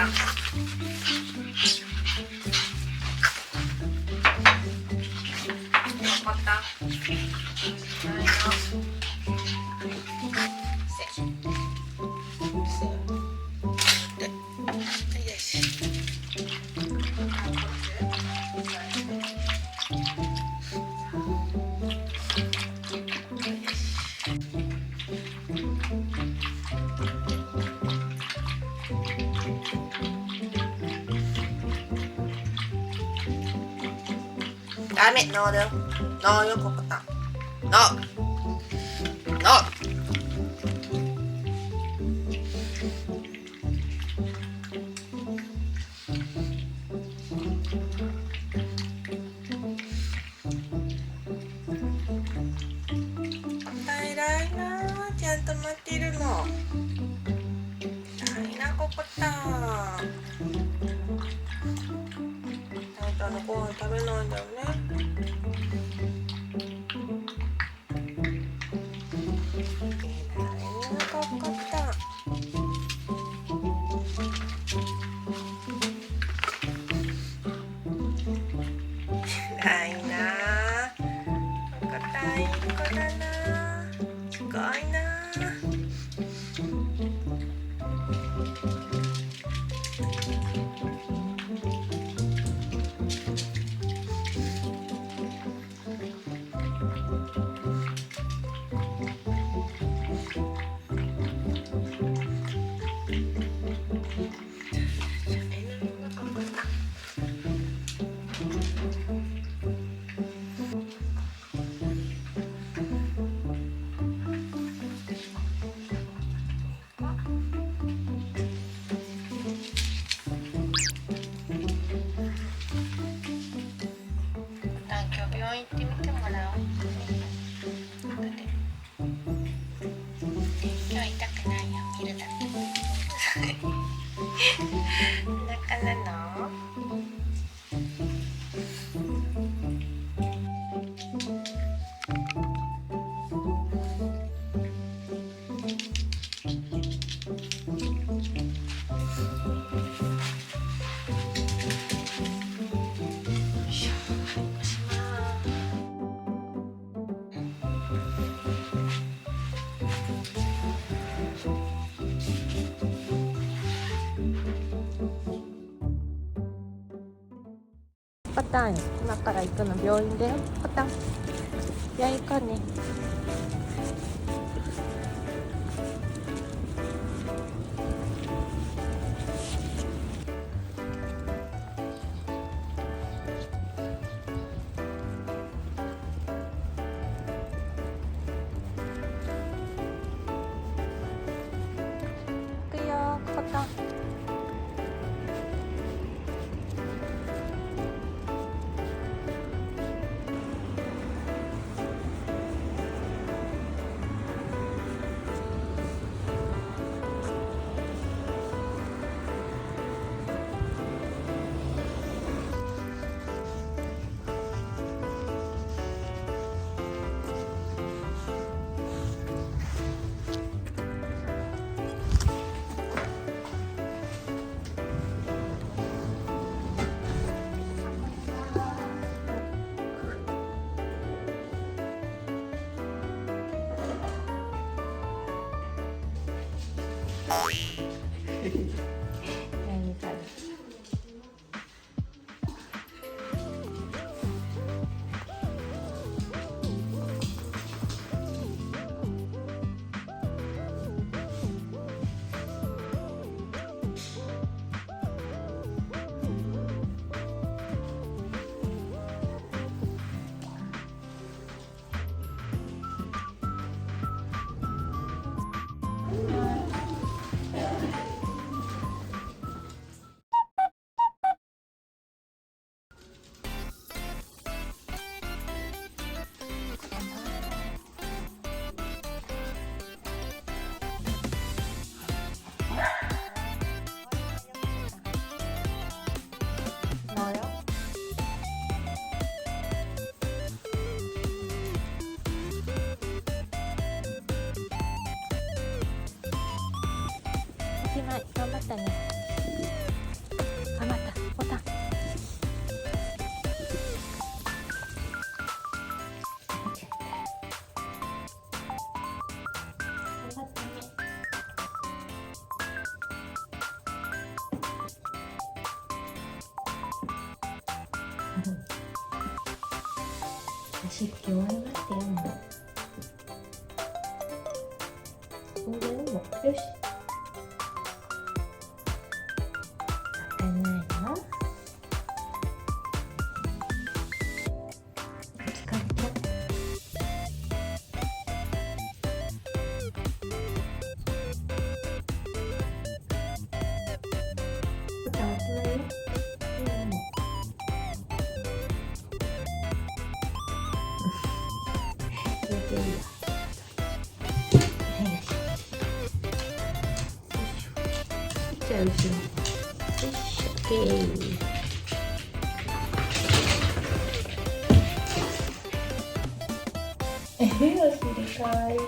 たん。ココタン。ないの。ダメ、ノーだよ。ノーよ、ココタン。ノー。ノー。偉いな、ちゃんと待っているの。偉いな、ココタン。ちゃんとご飯食べないんだよね。偉いな、ココタンいい子だな、すごいな。病院行ってみてもらおう。今日痛くないよ、見るだけ。お腹なの？コタン、今から行くの病院だよ。コタン、病院行こうね。行くよ、コタン。何かな。湿気終わりましたよ。もうそうだよ。もうよし、開かないの。疲れちゃった。じゃあ後ろ、よいしょ、お知りかわいい。